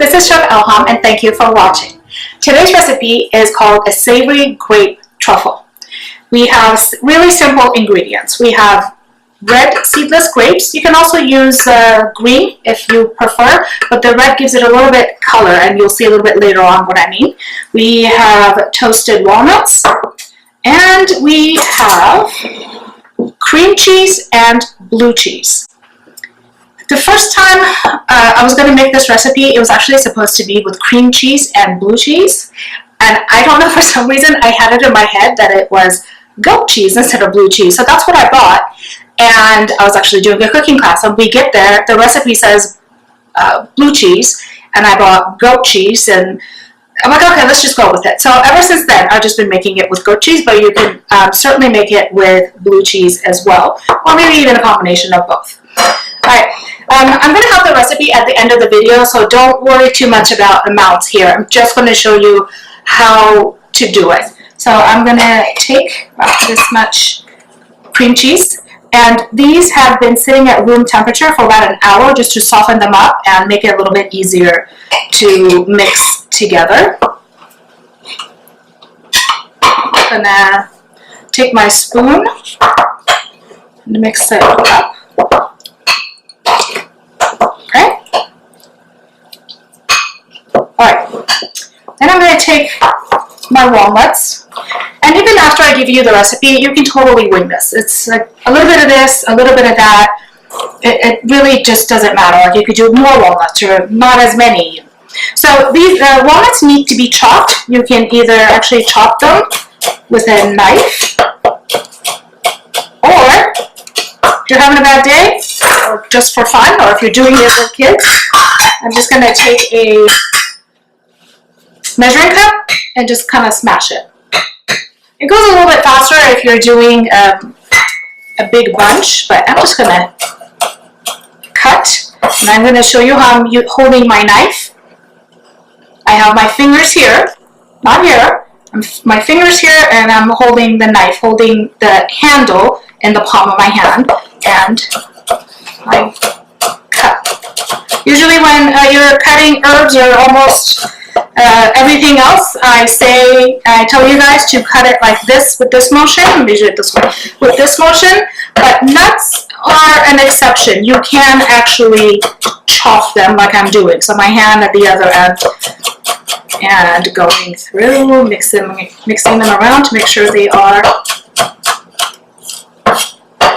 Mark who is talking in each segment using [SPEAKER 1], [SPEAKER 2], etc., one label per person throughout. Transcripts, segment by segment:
[SPEAKER 1] This is Chef Elham, and thank you for watching. Today's recipe is called a savory grape truffle. We have really simple ingredients. We have red seedless grapes. You can also use green if you prefer, but the red gives it a little bit color, and you'll see a little bit later on what I mean. We have toasted walnuts, and we have cream cheese and blue cheese. The first time I was going to make this recipe, it was actually supposed to be with cream cheese and blue cheese, and I don't know, for some reason I had it in my head that it was goat cheese instead of blue cheese, so that's what I bought. And I was actually doing a cooking class, and we get there, the recipe says blue cheese, and I bought goat cheese, and I'm like, okay, let's just go with it. So ever since then, I've just been making it with goat cheese, but you can certainly make it with blue cheese as well, or maybe even a combination of both. Alright, I'm going to have the recipe at the end of the video, so don't worry too much about amounts here. I'm just going to show you how to do it. So I'm going to take about this much cream cheese, and these have been sitting at room temperature for about an hour just to soften them up and make it a little bit easier to mix together. I'm going to take my spoon and mix it up. Okay. Alright. Then I'm going to take my walnuts, and even after I give you the recipe, you can totally wing this. It's like a little bit of this, a little bit of that. It really just doesn't matter. Like, you could do more walnuts or not as many. So these walnuts need to be chopped. You can either actually chop them with a knife, or if you're having a bad day, or just for fun, or if you're doing it with kids, I'm just going to take a measuring cup and just kind of smash it. It goes a little bit faster if you're doing a big bunch, but I'm just going to cut, and I'm going to show you how I'm holding my knife. I have my fingers here, not here. My fingers here, and I'm holding the knife, holding the handle in the palm of my hand, and I cut. Usually when you're cutting herbs or almost everything else, I tell you guys to cut it like this with this motion, usually this way, with this motion, but nuts are an exception. You can actually chop them like I'm doing. So my hand at the other end, and going through, mixing them around to make sure they are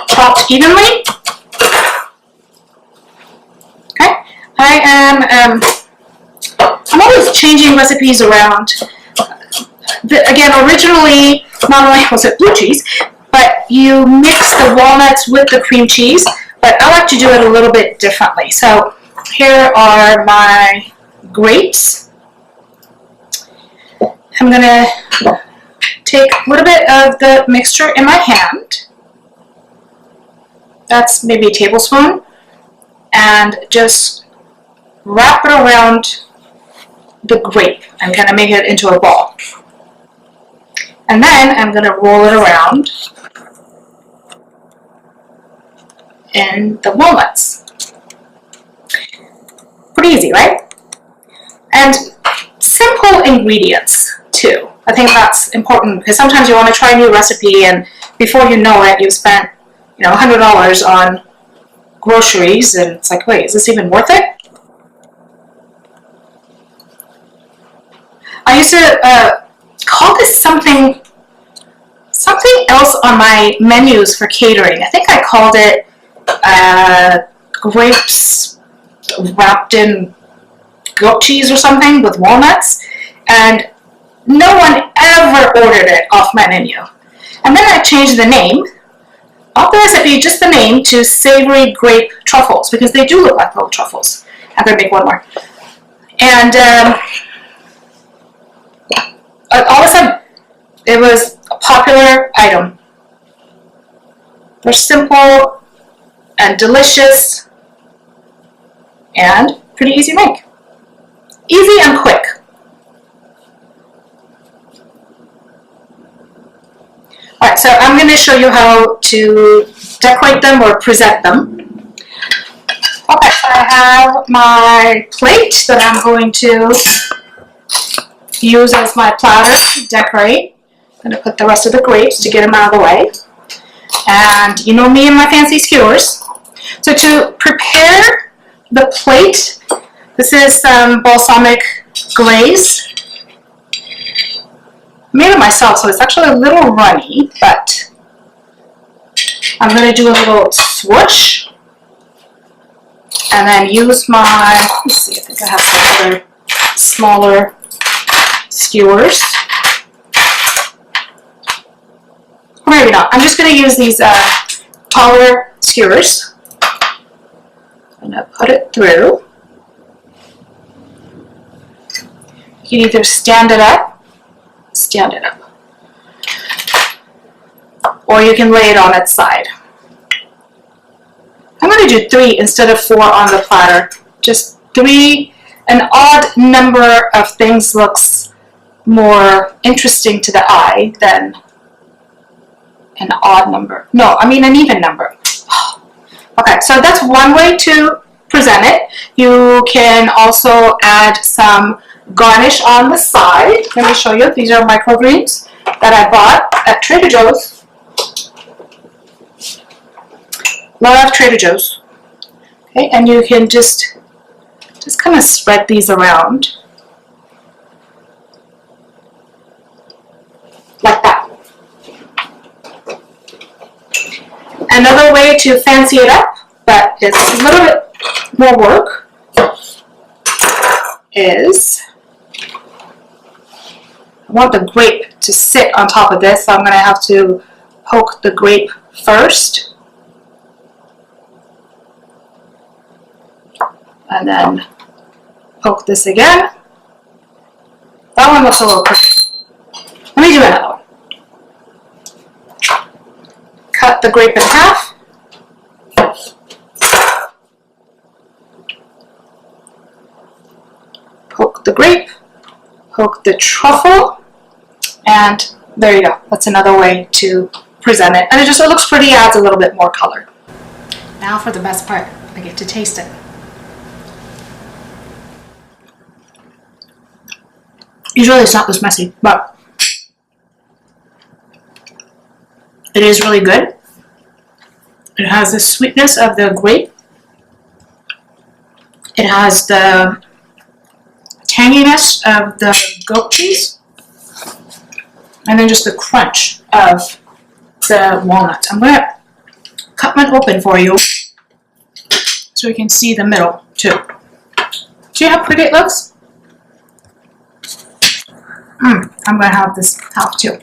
[SPEAKER 1] chopped evenly. Okay, I'm always changing recipes around. Again, originally, not only was it blue cheese, but you mix the walnuts with the cream cheese, but I like to do it a little bit differently. So here are my grapes. I'm going to take a little bit of the mixture in my hand. That's maybe a tablespoon, and just wrap it around the grape. I'm going to make it into a ball. And then I'm going to roll it around in the walnuts. Pretty easy, right? And simple ingredients too. I think that's important, because sometimes you want to try a new recipe, and before you know it, you've spent $100 on groceries, and it's like, wait, is this even worth it? I used to call this something else on my menus for catering. I think I called it grapes wrapped in goat cheese or something with walnuts, and no one ever ordered it off my menu. And then I changed the name of the recipe, just the name, to savory grape truffles, because they do look like little truffles. I'm going to make one more. And all of a sudden, it was a popular item. They're simple and delicious and pretty easy to make. Easy and quick. Alright, so I'm going to show you how to decorate them or present them. Okay, I have my plate that I'm going to use as my platter to decorate. I'm going to put the rest of the grapes to get them out of the way. And you know me and my fancy skewers. So to prepare the plate, this is some balsamic glaze. I made it myself, so it's actually a little runny, but I'm going to do a little swoosh and then use my, let's see, I think I have some other smaller skewers. Or maybe not. I'm just going to use these taller skewers. I'm going to put it through. You can either stand it up, or you can lay it on its side. I'm going to do 3 instead of 4 on the platter. Just 3. An odd number of things looks more interesting to the eye than an odd number. No, I mean an even number. Okay, so that's one way to present it. You can also add some garnish on the side. Let me show you. These are microgreens that I bought at Trader Joe's. Love Trader Joe's. Okay, and you can just kind of spread these around like that. Another way to fancy it up, but it's a little bit more work, is I want the grape to sit on top of this, so I'm going to have to poke the grape first. And then poke this again. That one looks a little crooked. Let me do another one. Cut the grape in half. Poke the grape. Poke the truffle. And there you go. That's another way to present it. And it looks pretty, adds a little bit more color. Now for the best part. I get to taste it. Usually it's not this messy, but it is really good. It has the sweetness of the grape. It has the tanginess of the goat cheese. And then just the crunch of the walnuts. I'm going to cut one open for you so you can see the middle too. See how pretty it looks? I'm going to have this half too.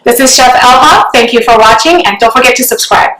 [SPEAKER 1] This is Chef Elha. Thank you for watching, and don't forget to subscribe.